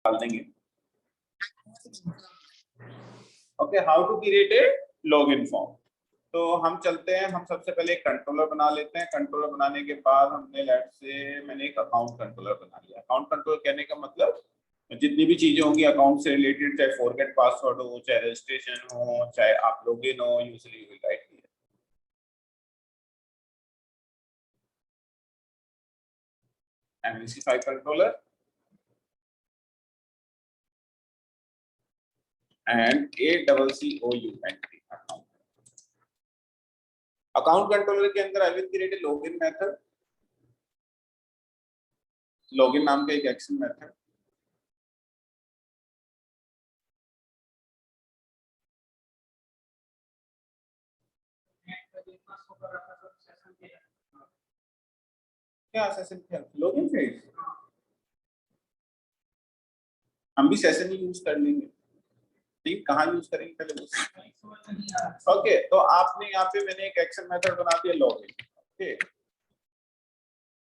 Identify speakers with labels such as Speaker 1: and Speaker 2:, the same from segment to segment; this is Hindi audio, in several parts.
Speaker 1: डाल देंगे। Okay, how to create a login form. तो हम चलते हैं, हम सबसे पहले एक कंट्रोलर बना लेते हैं। कंट्रोलर बनाने के बाद हमने लेट से मैंने एक अकाउंट कंट्रोलर बना लिया। अकाउंट कंट्रोलर कहने का मतलब जितनी भी चीजें होंगी अकाउंट से रिलेटेड, चाहे फॉरगेट पासवर्ड हो, चाहे रजिस्ट्रेशन हो, चाहे आप लॉगिन हो, usually you will write here MVC5 controller and ACCOU entry account। Account controller के अंदर I will create a login method, login नाम का एक एक्शन मेथड। क्या सेशन क्या लॉगिन फेज, हम भी सेशन ही यूज कर लेंगे। ठीक, कहाँ यूज करेंगे पहले। ओके, तो आपने यहाँ पे मैंने एक एक्शन मेथड बना दिया लॉगिन। ओके,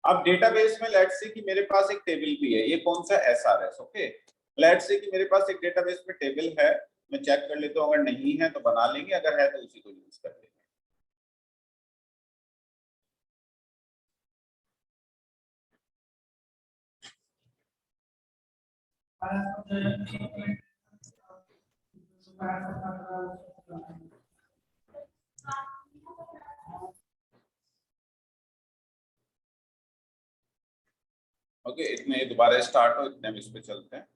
Speaker 1: अब डेटाबेस में लेट्स से कि मेरे पास एक टेबल भी है, ये कौन सा SRS। ओके, लेट्स से कि मेरे पास एक डेटाबेस में टेबल है, मैं चेक कर लेता हूँ, अगर नहीं है तो बना लेंगे, अगर है तो उसी को यूज कर लेंगे। ओके, इतने दोबारा स्टार्ट हो, इतने हम इस पे चलते हैं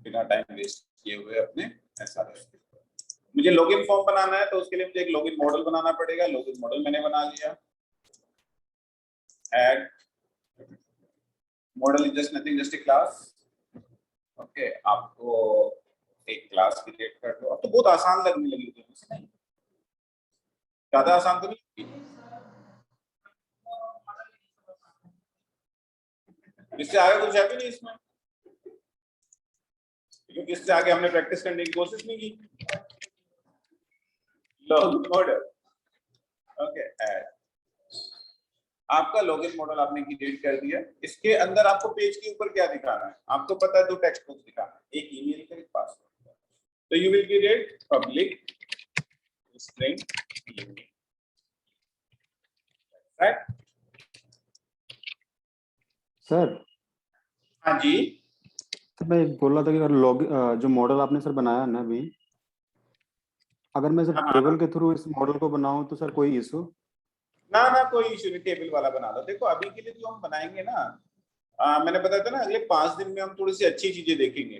Speaker 1: बिना टाइम वेस्ट किए हुए अपने SRS। मुझे लॉगिन फॉर्म बनाना है तो उसके लिए मुझे एक लॉगिन मॉडल बनाना पड़ेगा। लॉगिन मॉडल मैंने बना लिया। Add model is just nothing, just a class. Okay, आपको एक क्लास क्रिएट कर दो। अब तो बहुत आसान लगने लगी थी, नहीं ज्यादा आसान तो नहीं। इससे आगे कुछ है भी नहीं इसमें, क्योंकि इससे आगे हमने प्रैक्टिस करने की कोशिश नहीं की। लॉगिन मॉडल, ओके, ऐड आपका लॉगिन मॉडल आपने क्रिएट कर दिया। इसके अंदर आपको पेज के ऊपर क्या दिखाना है, आपको पता है, दो टेक्स्ट बॉक्स दिखाना है, एक ईमेल का, एक पासवर्ड। तो you will create public string right.
Speaker 2: Sir,
Speaker 1: हाँ जी,
Speaker 2: तो मैं बोल रहा था कि अगर जो मॉडल आपने सर बनाया ना अभी, अगर मैं सर
Speaker 1: हाँ
Speaker 2: टेबल के थ्रू इस मॉडल को बनाऊं तो सर कोई इशू?
Speaker 1: ना कोई इशू नहीं, टेबल वाला बना दो। देखो अभी के लिए जो हम बनाएंगे ना, मैंने बताया था ना अगले 5 दिन में हम थोड़ी सी अच्छी चीजें देखेंगे।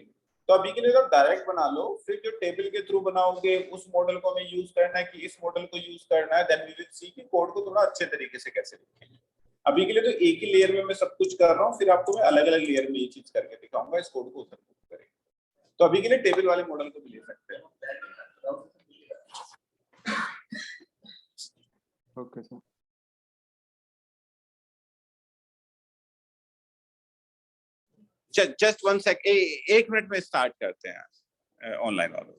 Speaker 1: तो अभी के लिए तो डायरेक्ट बना लो, फिर जो टेबल के थ्रू बनाओगे उस मॉडल को हमें यूज करना है कि इस मॉडल को यूज करना है, देन वी विल सी कि कोड को थोड़ा अच्छे तरीके से कैसे लिखेंगे। अभी के लिए तो एक ही लेयर में मैं सब कुछ कर रहा हूँ, फिर आपको मैं अलग अलग लेयर में ये चीज करके दिखाऊंगा, इस कोड को उधर करेंगे। तो अभी के लिए टेबल वाले मॉडल को भी ले सकते हैं।
Speaker 2: Okay sir.
Speaker 1: Just 1 second, 1 minute में स्टार्ट करते हैं ऑनलाइन वालों।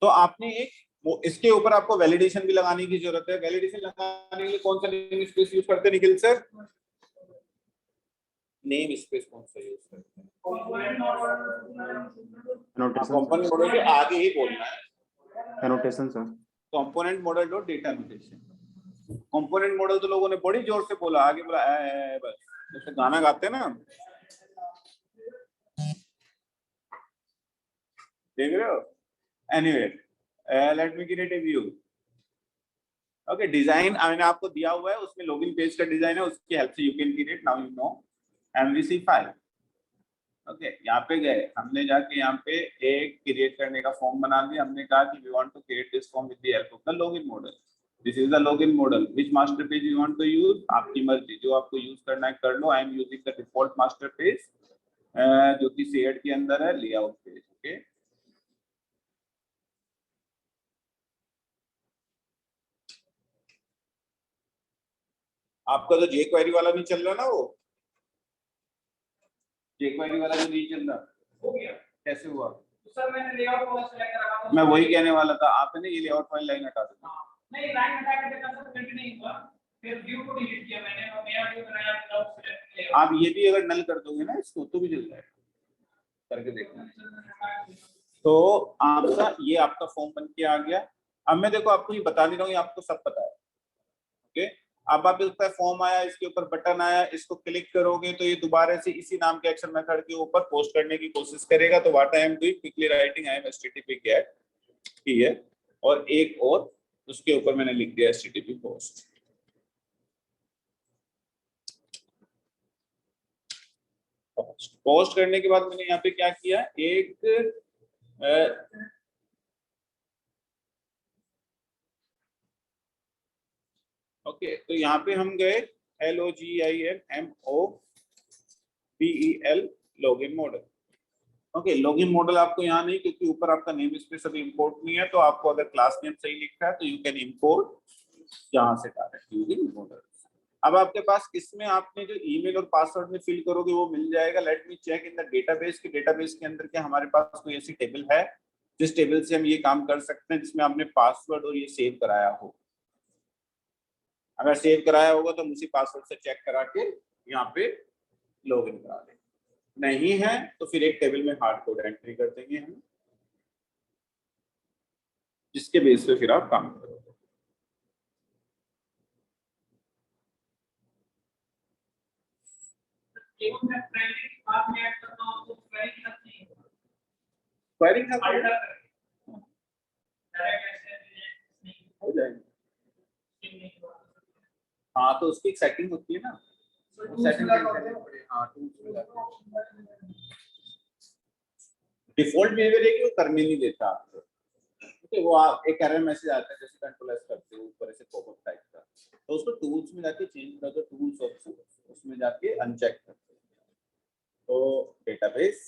Speaker 1: तो आपने एक इसके ऊपर आपको वैलिडेशन भी लगाने की जरूरत है। वैलिडेशन लगाने के लिए कौन सा नेम स्पेस यूज करते हैं निखिल सर? नेम स्पेस कौन सा यूज करते हैं? कंपोनेंट मॉडल के आगे ही बोलना है
Speaker 2: annotation sir.
Speaker 1: Component model dot data annotation. Component model तो लोगों ने बड़ी जोर से बोला, आगे बोला बस जैसे गाना गाते हैं ना, देख रहे हो। Anyway, let me create a view. Okay, design मैंने आपको दिया हुआ है, उसमें लॉगिन पेज का डिजाइन है, उसकी हेल्प से you can create. Now you know MVC5। Okay, यहाँ पे गए, हमने जाके यहाँ पे एक क्रिएट करने का फॉर्म बना दिया। हमने कहा कि we want to create this form with the help of the login model. This is the login model. Which master page you want to use, आपकी मर्जी, जो आपको यूज करना है कर लो। I am using the default master page जो कि शेयर्ड के अंदर है, लेआउट पेज। ओके, आपका तो जे क्वेरी वाला नहीं चल रहा ना, वो जे क्वेरी वाला जो नहीं चल रहा, हो गया कैसे हुआ? तो सर मैंने लेआउट वाला सेलेक्ट करा था, मैं वही कहने वाला था, आपने ये लेआउट वाली लाइन हटा दी। नहीं, लाइन हटा के देखा सर, प्रिंट नहीं हुआ, फिर व्यू को डिलीट किया मैंने और नया व्यू बनाया विदाउट सेलेक्ट लेआउट। आप ये भी अगर नल कर दोगे ना इसको तो भी चल जाएगा, करके देखना। तो आपका ये आपका फॉर्म बन के आ गया। अब मैं देखो आपको ये बता नहीं रहा हूँ, आपको सब पता है। ओके, अब आप इसका फॉर्म आया, इसके ऊपर बटन आया, इसको क्लिक करोगे तो ये दोबारा से इसी नाम के एक्शन मेथड के ऊपर पोस्ट करने की कोशिश करेगा। तो what I am doing, quickly writing I am http get, ठीक है, और एक और उसके ऊपर मैंने लिख दिया http पोस्ट। पोस्ट करने के बाद मैंने यहाँ पे क्या किया, एक ओके, तो यहाँ पे हम गए LOGINMODEL login model. Okay, login model आपको यहाँ नहीं, क्योंकि ऊपर आपका नेम स्पेस अभी इंपोर्ट नहीं है। तो आपको अगर क्लास नेम सही लिखा है तो यू कैन इंपोर्ट यहाँ से डायरेक्ट यूजिंग मॉडल। अब आपके पास इसमें आपने जो ईमेल और पासवर्ड में फिल करोगे वो मिल जाएगा। Let me check in the database, के डेटाबेस के अंदर क्या हमारे पास कोई ऐसी टेबल है जिस टेबल से हम ये काम कर सकते हैं, जिसमें आपने पासवर्ड और ये सेव कराया हो। अगर सेव कराया होगा तो हम उसी पासवर्ड से चेक करा के यहाँ पे लॉगिन करा देंगे। नहीं है तो फिर एक टेबल में हार्ड कोड एंट्री कर देंगे हम, जिसके बेस पे फिर आप काम करोगे। क्वेरी का हो जाएगा। हाँ, तो उसकी एक सेटिंग होती है ना, सेटिंग डिफॉल्ट बिहेवियर है कि वो करने नहीं देता आपको। ओके, वो आप एक एरर मैसेज आता है जैसे कंट्रोल एस करते हो ऊपर ऐसे पॉपअप टाइप का, तो उसको टूल्स में जाके चेंज कर दो, टूल्स ऑप्शन उसमें जाके अनचेक कर दो। तो डेटाबेस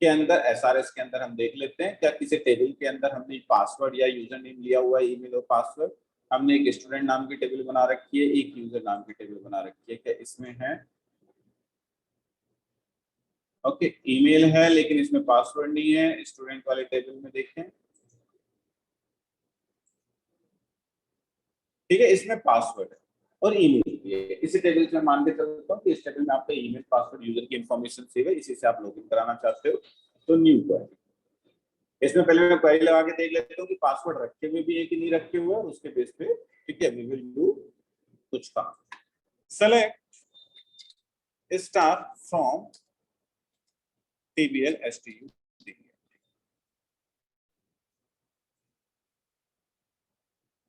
Speaker 1: के अंदर एसआरएस के अंदर हम देख लेते हैं क्या किसी टेबल के अंदर हमने पासवर्ड या यूजर नेम लिया हुआ है, ईमेल और पासवर्ड। हमने एक स्टूडेंट नाम की टेबल बना रखी है, एक यूजर नाम की टेबल बना रखी है, क्या इसमें है? ओके, ईमेल है लेकिन इसमें पासवर्ड नहीं है। स्टूडेंट वाले टेबल में देखें, ठीक है, इसमें पासवर्ड है और ईमेल भी है। इसी टेबल से मान के चलता हूँ कि इस टेबल में आपका ईमेल, पासवर्ड, यूजर की इंफॉर्मेशन सेव है, इसी से आप लॉगिन कराना चाहते हो। तो न्यू क्वेरी, इसमें पहले मैं क्वेरी लगा के देख लेता हूँ कि पासवर्ड रखे हुए भी है कि नहीं रखे हुए, और उसके बेस पे ठीक है वी विल डू कुछ काम। Select star from TBL STU।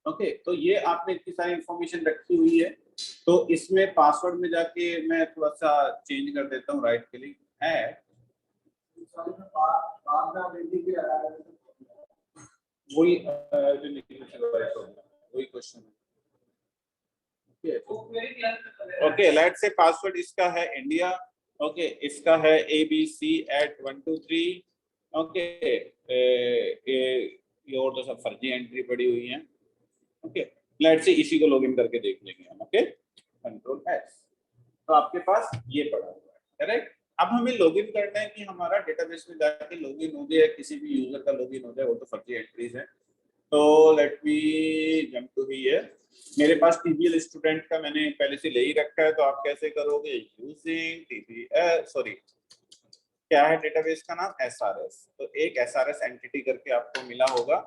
Speaker 1: Okay, तो ये आपने इतनी सारी इंफॉर्मेशन रखी हुई है। तो इसमें पासवर्ड में जाके मैं थोड़ा सा चेंज कर देता हूँ, राइट क्लिक है, वही जो वही question. Okay, let's say password इसका है इंडिया। ओके, इसका है abc@123। ओके, ये और तो सब फर्जी एंट्री पड़ी हुई है। ओके, लेट्स से इसी को लॉगिन करके देख लेंगे हम। ओके, कंट्रोल एस, तो आपके पास ये पड़ा हुआ है, करेक्ट। अब हमें लॉगिन करना है कि हमारा डेटाबेस में जाके लॉगिन हो जाए, किसी भी यूजर का लॉगिन हो जाए, वो तो फर्जी एंट्रीज है। तो let me jump to here. मेरे पास TBL स्टूडेंट का मैंने पहले से ले ही रखा है, तो आप कैसे करोगे, यूजिंग TBL, सॉरी क्या है डेटाबेस का नाम, SRS। तो एक SRS एंटिटी करके आपको मिला होगा,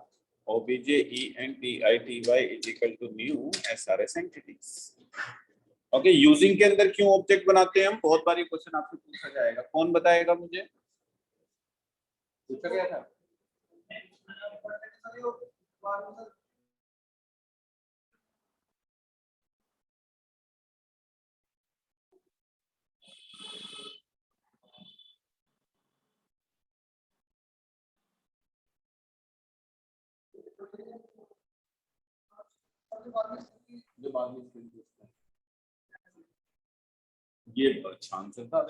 Speaker 1: OBJENTITY = new SRS entities. Okay, using के अंदर क्यों ऑब्जेक्ट बनाते हैं हम, बहुत बार ये क्वेश्चन आपसे पूछा जाएगा, कौन बताएगा मुझे, पूछा गया था? जो बाद में स्क्रीन पे ये छान से था।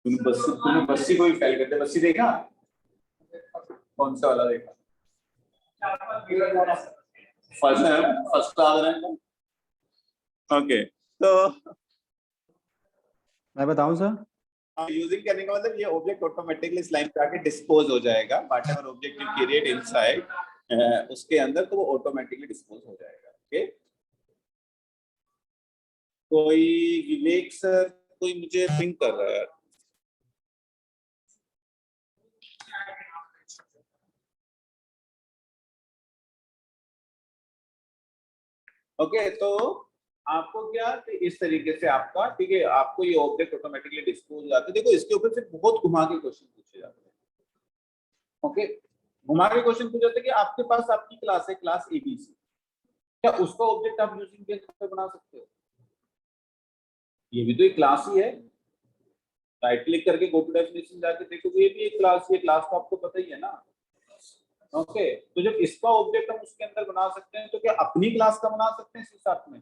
Speaker 1: तूने बस्सी को ही फेल करते। बस्सी देखा? कौन सा वाला देखा? फर्स्ट आ रहा है। ओके, तो
Speaker 2: मैं बताऊं सर,
Speaker 1: यूजिंग करने का मतलब ये ऑब्जेक्ट ऑटोमेटिकली इस लाइन पे आके डिस्पोज हो जाएगा। Whatever object you create inside उसके अंदर, तो वो ऑटोमेटिकली डिस्पोज हो जाएगा। ओके, कोई विवेक सर, कोई मुझे पिंग कर रहा है। ओके, तो आपको क्या इस तरीके से आपका, ठीक है, आपको ये ऑब्जेक्ट ऑटोमेटिकली डिस्पोज हो जाता है। देखो इसके ऊपर फिर बहुत घुमा के क्वेश्चन पूछे जाते हैं। ओके, घुमा के क्वेश्चन पूछे जाते हैं कि आपके पास आपकी क्लास है, क्लास एबीसी, क्या उसका ऑब्जेक्ट आप यूजिंग केस पे बना सकते हो? ये भी तो एक क्लास ही है। राइट क्लिक करके गो टू डेफिनेशन जाके देखो, ये भी एक क्लास है। क्लास तो आपको पता ही है ना। ओके, तो जब इसका ऑब्जेक्ट हम उसके अंदर बना सकते हैं, तो क्या अपनी क्लास का बना सकते हैं इसके साथ में?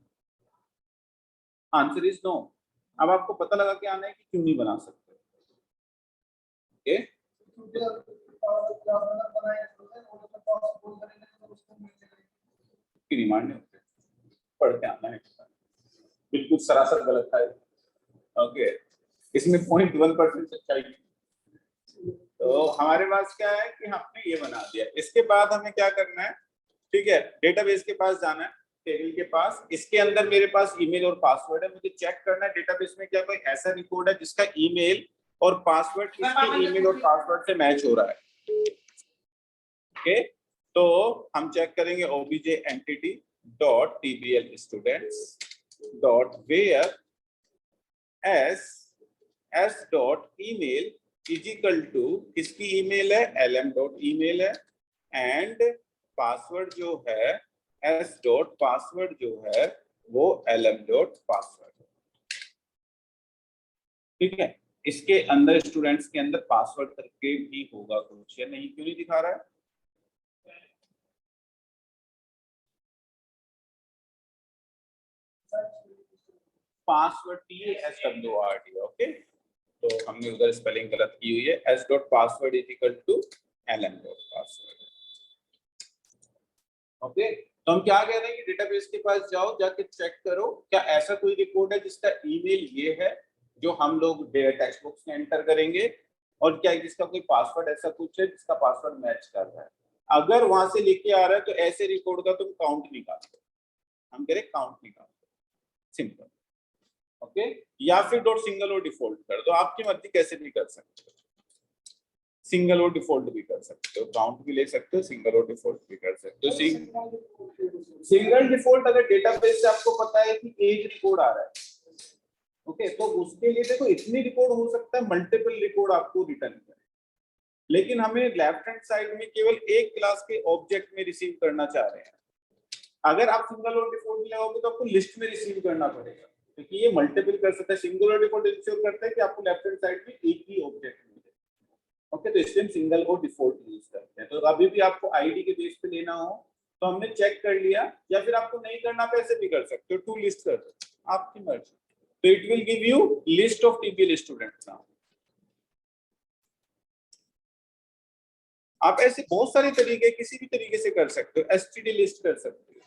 Speaker 1: Answer is no. अब आपको पता लगा के आना है कि क्यों नहीं बना सकते। ओके, डिमांड नहीं होते, पढ़ के आना है। बिल्कुल सरासर गलत है। ओके, इसमें 0.1% सच्चाई। तो हमारे पास क्या है कि हमने ये बना दिया। इसके बाद हमें क्या करना है, ठीक है, डेटाबेस के पास जाना है, टेबल के पास। इसके अंदर मेरे पास ईमेल और पासवर्ड है। मुझे चेक करना है डेटाबेस में क्या कोई ऐसा रिकॉर्ड है जिसका ईमेल और पासवर्ड इसके ईमेल और पासवर्ड से मैच हो रहा है। ओके, तो हम चेक करेंगे obj entity dot tbl students dot where s dot email is equal to, किसकी ईमेल है? lm dot email है, एंड पासवर्ड जो है s dot पासवर्ड जो है वो lm dot पासवर्ड है। ठीक है, इसके अंदर स्टूडेंट्स के अंदर पासवर्ड करके भी होगा कुछ, या नहीं? क्यों नहीं दिखा रहा है? Password TASWRD। ओके, तो हमने उधर स्पेलिंग गलत की हुई है। s dot password is equal to lm dot password. Okay, तो हम क्या कह रहे हैं कि डेटाबेस के पास जाओ, जाके चेक करो क्या ऐसा कोई रिकॉर्ड है जिसका ईमेल ये है जो हम लोग टेक्स्ट बुक्स में एंटर करेंगे, और क्या जिसका कोई पासवर्ड ऐसा कुछ है जिसका पासवर्ड मैच कर रहा है। अगर वहां से लेके आ रहा है तो ऐसे रिकॉर्ड का तुम काउंट निकालो। हम कह रहे काउंट निकालो, सिंपल। ओके, या फिर डॉट सिंगल और डिफॉल्ट कर दो, आपकी मर्जी, कैसे भी कर सकते हो। सिंगल और डिफॉल्ट भी कर सकते हो, काउंट भी ले सकते हो, सिंगल और डिफॉल्ट भी कर सकते हो। सिंगल डिफॉल्ट अगर डेटाबेस से आपको पता है कि एक रिकॉर्ड आ रहा है, ओके, तो उसके लिए देखो इतनी रिकॉर्ड हो सकता है, मल्टीपल रिकॉर्ड आपको रिटर्न करे। लेकिन हमें लेफ्ट हैंड साइड में केवल एक क्लास के ऑब्जेक्ट में रिसीव करना चाह रहे हैं। अगर आप सिंगल और डिफॉल्ट लगाओगे तो आपको लिस्ट में रिसीव करना पड़ेगा, क्योंकि ये मल्टीपल कर सकता है। सिंगल और डिफॉल्ट इंश्योर करता है कि आपको लेफ्ट हैंड साइड में एक ही ऑब्जेक्ट मिले। ओके, तो इसलिए हम सिंगल और डिफॉल्ट यूज करते हैं। तो अभी भी आपको आईडी के बेस पे लेना हो तो हमने चेक कर लिया, या फिर आपको नहीं करना तो ऐसे भी कर सकते हो, टू लिस्ट कर दो, आपकी मर्जी। तो it will give you list of TBL students. Now आप ऐसे बहुत सारे तरीके, किसी भी तरीके से कर सकते हो, एसटीडी लिस्ट कर सकते हो।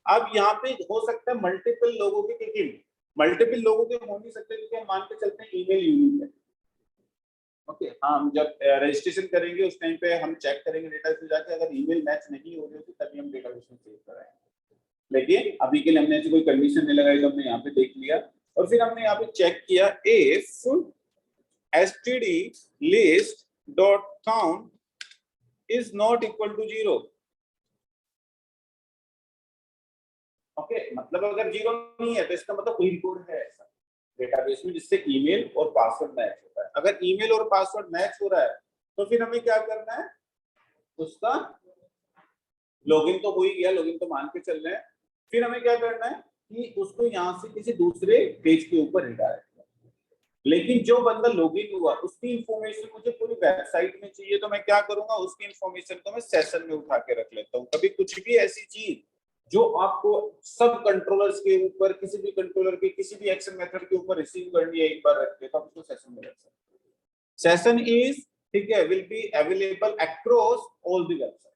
Speaker 1: अब यहाँ पे हो सकता है मल्टीपल लोगों के, लेकिन मल्टीपल लोगों के हो नहीं सकते क्योंकि हम मान के चलते हैं ईमेल यूनिक है। ओके, हम जब रजिस्ट्रेशन करेंगे उस टाइम पे हम चेक करेंगे डेटा से जाके, अगर ईमेल मैच नहीं हो रही होगी तभी हम डेटाबेस में सेव कराएंगे। लेकिन अभी के लिए हमने ऐसी कोई कंडीशन नहीं लगाई, तो हमने यहाँ पे देख लिया और फिर हमने यहाँ पे चेक किया if std list dot count is not equal to 0। Okay, मतलब अगर 0 नहीं है तो इसका मतलब कोई रिकॉर्ड है ऐसा डेटाबेस में जिससे ईमेल और पासवर्ड मैच होता है। अगर ईमेल और पासवर्ड मैच हो रहा है तो फिर हमें क्या करना है, उसका लॉगिन तो हो ही गया, लॉगिन तो मान के चल रहे हैं। फिर हमें क्या करना है कि उसको यहाँ से किसी दूसरे पेज के ऊपर रिडायरेक्ट करना। लेकिन जो बंदा लॉगिन हुआ उसकी इंफॉर्मेशन मुझे पूरी वेबसाइट में चाहिए, तो मैं क्या करूंगा, उसकी इंफॉर्मेशन को मैं सेशन में उठा के रख लेता हूँ। कभी कुछ भी ऐसी चीज जो आपको सब कंट्रोलर्स के ऊपर किसी भी कंट्रोलर के किसी भी एक्शन मेथड के ऊपर रिसीव करनी है एक बार रख के, तो आप उसको सेशन में रख सकते हैं। सेशन इज, ठीक है, will be available across all the website.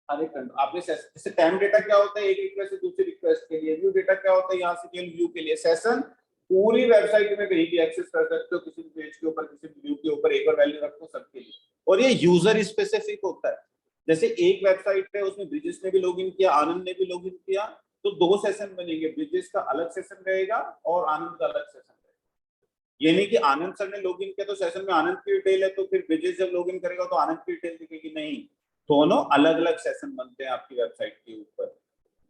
Speaker 1: हर एक आपने जैसे टाइम डेटा क्या होता है एक रिक्वेस्ट से दूसरी रिक्वेस्ट के लिए, व्यू डेटा क्या होता है यहाँ से केवल व्यू के लिए। सेशन पूरी वेबसाइट में कहीं भी एक्सेस कर सकते हो, किसी भी पेज के ऊपर किसी भी व्यू के ऊपर एक और वैल्यू रखो सबके लिए, और ये यूजर स्पेसिफिक होता है। जैसे एक वेबसाइट है उसमें ब्रिजेश ने भी लॉगिन किया, आनंद ने भी लॉगिन किया, तो दो सेशन बनेंगे, ब्रिजेश का अलग सेशन रहेगा और आनंद का अलग सेशन रहेगा। ये नहीं कि आनंद सर ने लॉगिन किया तो सेशन में आनंद की डिटेल है तो फिर ब्रिजेश जब लॉगिन करेगा तो आनंद की डिटेल दिखेगी, नहीं, दोनों अलग अलग सेशन बनते हैं आपकी वेबसाइट के ऊपर।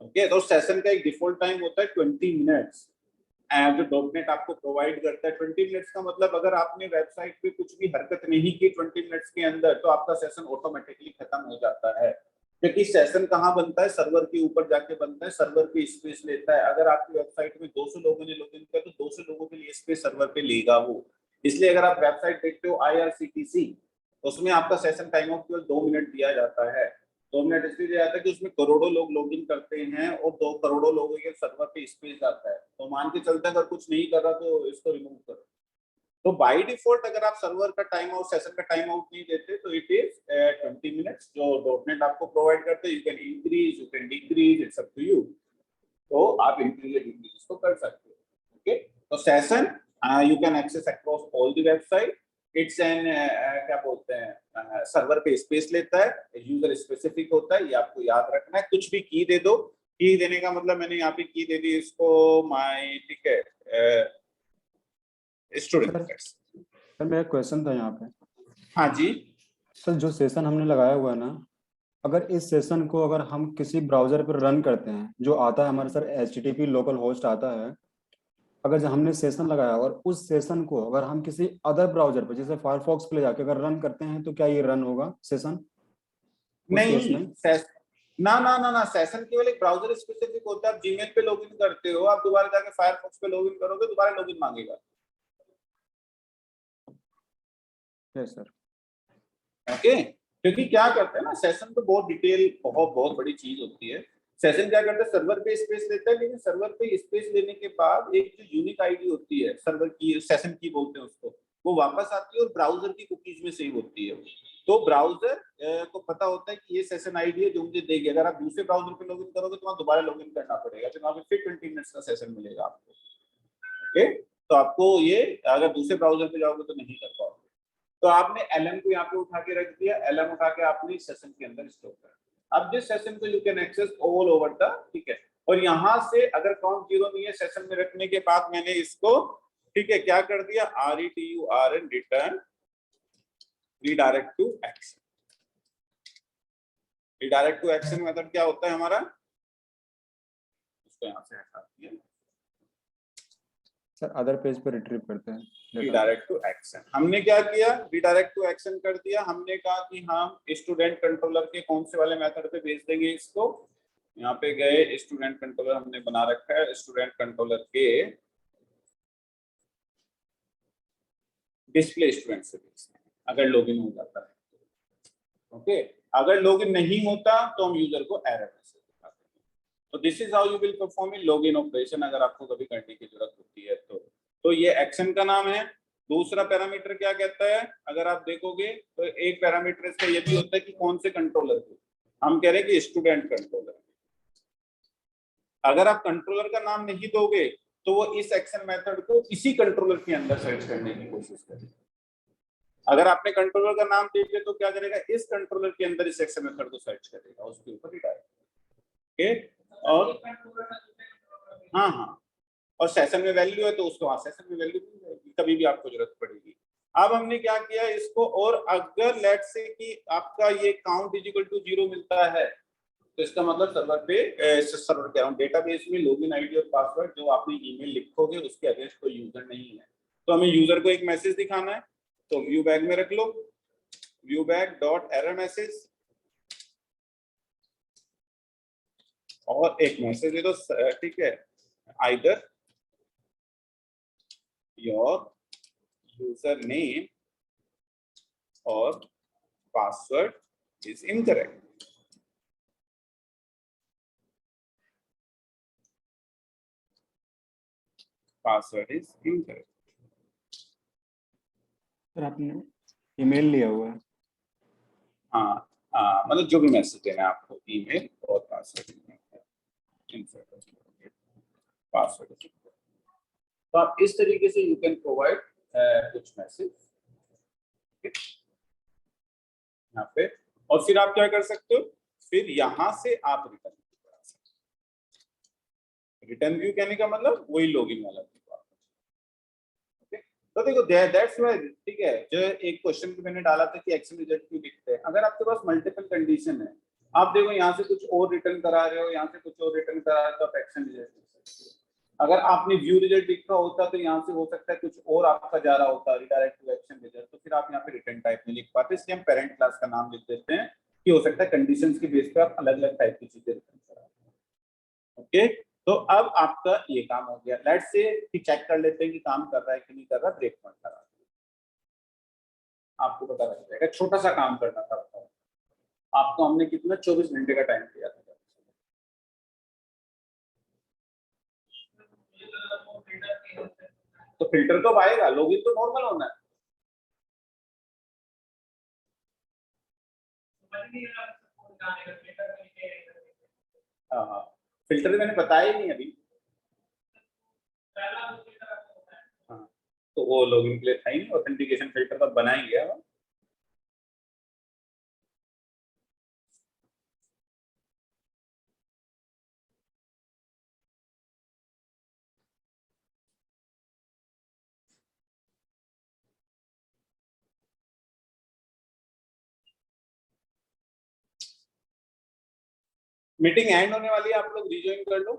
Speaker 1: ओके, तो सेशन का एक डिफॉल्ट टाइम होता है 20 मिनट्स, एंड जो डॉटनेट आपको प्रोवाइड करता है 20 मिनट्स का मतलब अगर आपने वेबसाइट पे कुछ भी हरकत नहीं की 20 मिनट्स के अंदर तो आपका सेशन ऑटोमेटिकली खत्म हो जाता है। क्योंकि सेशन कहाँ बनता है, सर्वर के ऊपर जाके बनता है, सर्वर पे स्पेस लेता है। अगर आपकी वेबसाइट में 200 लोगों ने लॉगिन किया तो 200 लोगों के लिए स्पेस सर्वर पे लेगा वो। इसलिए अगर आप वेबसाइट देखते हो IRCTC, उसमें आपका सेशन टाइम ऑफ केवल 2 मिनट दिया जाता है। 2 मिनट इसलिए दिया जाता है कि उसमें करोड़ों लोग लॉगिन करते हैं और 2 करोड़ों लोगों के सर्वर पे स्पेस जाता है, तो मान के चलते अगर कुछ नहीं कर रहा तो इसको रिमूव करो। तो बाय डिफॉल्ट अगर आप सर्वर का टाइम आउट, सेशन का टाइम आउट नहीं देते तो इट इज 20 मिनट्स जो डॉटनेट आपको प्रोवाइड करते हैं। You can increase, you can decrease, it's up to you. तो आप इंक्रीज या डिक्रीज को कर सकते हो। ओके, तो session you can access across all the website. It's an क्या बोलते हैं, सर्वर पे स्पेस लेता है, यूजर स्पेसिफिक होता है, ये आपको याद रखना है। कुछ भी की दे दो, की देने का मतलब मैंने यहाँ पे की दे दी इसको माय, ठीक है,
Speaker 2: सर
Speaker 1: स्टूडेंट।
Speaker 2: सर मेरा क्वेश्चन था यहाँ पे।
Speaker 1: हाँ जी।
Speaker 2: सर जो सेशन हमने लगाया हुआ है ना, अगर इस सेशन को अगर हम किसी ब्राउजर पर रन करते हैं, जो आता है हमारे सर HTTP लोकल होस्ट आता है, अगर जो हमने सेशन लगाया और उस सेशन को अगर हम किसी अदर ब्राउजर पर जैसे फायरफॉक्स पे ले जाके अगर रन करते हैं तो क्या ये रन होगा सेशन उस केस
Speaker 1: नहीं,
Speaker 2: में?
Speaker 1: ना ना ना ना, सेशन केवल एक ब्राउजर स्पेसिफिक होता है। आप जीमेल पे लॉगिन करते हो, आप दोबारा जाके फायरफॉक्स पे लॉगिन करोगे, दोबारा लॉगिन मांगेगा।
Speaker 2: Yes sir.
Speaker 1: ओके, क्योंकि क्या करते हैं ना, सेशन तो बहुत डिटेल, बहुत बहुत बड़ी चीज होती है। सेशन क्या करता है, सर्वर पे स्पेस लेता है, लेकिन सर्वर पे स्पेस लेने के बाद एक जो यूनिक आईडी होती है सर्वर की, सेशन की बोलते हैं उसको, वो वापस आती है और ब्राउजर की कुकीज में सेव होती है। तो ब्राउजर को पता होता है कि ये सेशन आईडी है जो मुझे देगी। अगर आप दूसरे ब्राउजर पे लॉगिन करोगे तो वहां दोबारा लॉगिन करना पड़ेगा, तो वहां पे फिर 20 मिनट्स का सेशन मिलेगा आपको। ओके, तो आपको ये अगर दूसरे ब्राउजर पे जाओगे तो नहीं कर पाओगे। तो आपने LM को यहाँ पे उठा के रख दिया, LM उठा के आपने सेशन के अंदर स्टोर कर। अब जिस सेशन को you can access all over the, ठीक है, और यहाँ से अगर काउंट 0 नहीं है सेशन में रखने के बाद मैंने इसको, ठीक है, क्या कर दिया, RETURN return redirect to action. Redirect to action method क्या होता है हमारा, इसको यहाँ से हटा दिया,
Speaker 2: सर अदर पेज पे रिट्रीव करते हैं डेटा।
Speaker 1: रीडायरेक्ट टू एक्शन हमने क्या किया, रीडायरेक्ट टू एक्शन कर दिया। हमने कहा कि हम स्टूडेंट कंट्रोलर के कौन से वाले मेथड पे भेज देंगे इसको। यहाँ पे गए, स्टूडेंट कंट्रोलर हमने बना रखा है, स्टूडेंट कंट्रोलर के डिस्प्ले स्टूडेंट से भेजते हैं अगर लॉगिन हो जाता है। ओके, अगर लॉगिन नहीं होता तो हम यूजर को एरर मैसेज दिखाते हैं। तो this is how you will perform in login operation, अगर आपको कभी करने की जरूरत होती है तो ये एक्शन का नाम है। दूसरा पैरामीटर क्या कहता है, अगर आप देखोगे तो एक पैरामीटर इसका ये भी होता है कि कौन से कंट्रोलर को, हम कह रहे हैं कि स्टूडेंट कंट्रोलर। अगर आप कंट्रोलर का नाम नहीं दोगे तो वो इस एक्शन मेथड को इसी कंट्रोलर के अंदर सर्च करने की कोशिश करेगा। अगर आपने कंट्रोलर का नाम दे दिया तो क्या करेगा, इस कंट्रोलर के अंदर इस एक्शन मेथड को सर्च करेगा, उसके ऊपर ही डालेगा। और हाँ हाँ, और सेशन में वैल्यू है तो उसको वहां सेशन में वैल्यू मिल जाएगी, कभी भी आपको जरूरत पड़ेगी। अब हमने क्या किया इसको, और अगर लेट से कि आपका ये काउंट इज इक्वल टू 0 मिलता है तो इसका मतलब सर्वर पे, सर्वर कह रहा हूँ, डेटाबेस में लॉगिन आईडी और पासवर्ड जो आपने ईमेल लिखोगे उसके अगेंस्ट कोई यूजर नहीं है। तो हमें यूजर को एक मैसेज दिखाना है, तो व्यू बैग में रख लो, view bag dot error message, और एक मैसेज दे दो, ठीक है, आइदर योर यूजर नेम और password is incorrect. Password is incorrect.
Speaker 2: Sir आपने ईमेल लिया हुआ है।
Speaker 1: हाँ मतलब जो भी मैसेज देना है आपको, ईमेल और पासवर्ड पासवर्ड। तो आप इस तरीके से यू कैन प्रोवाइड कुछ मैसेज यहाँ पे, और फिर आप क्या कर सकते हो, फिर यहाँ से आप रिटर्न व्यू कहने का मतलब वही लॉगिन वाला। तो देखो दैट्स व्हाई, ठीक है, जो एक क्वेश्चन भी मैंने डाला था कि एक्शन रिजल्ट क्यों लिखते हैं, अगर आपके पास मल्टीपल कंडीशन है, आप देखो यहाँ से कुछ और रिटर्न करा रहे हो, यहाँ से कुछ और रिटर्न करा रहे हो, तो आप एक्शन रिजल्ट लिख सकते हो। अगर आपने व्यू रिजल्ट लिखा होता तो यहाँ से हो सकता है कुछ और आपका जा रहा होता रिडायरेक्ट टू एक्शन रिजल्ट, तो फिर आप यहाँ पे रिटर्न टाइप में लिख पाते, इसलिए हम पेरेंट क्लास का नाम लिख देते हैं कि हो सकता है कंडीशंस के बेस पे आप अलग अलग टाइप की चीजें रिटर्न करा। ओके, तो अब आपका ये काम हो गया। लेट्स से कि चेक कर लेते हैं कि काम कर रहा है कि नहीं कर रहा, ब्रेक पॉइंट लगा आपको पता लग जाएगा। छोटा सा काम करना था, आपको हमने कितना 24 घंटे का टाइम दिया था। तो फिल्टर तो आएगा, लॉगिन तो नॉर्मल होना है। हाँ हाँ, फिल्टर मैंने बताया ही नहीं अभी। हाँ, तो वो लॉगिन के लिए था ही नहीं, ऑथेंटिकेशन फिल्टर तो बनाएंगे हम। मीटिंग एंड होने वाली है, आप लोग रिज्वाइन कर लो।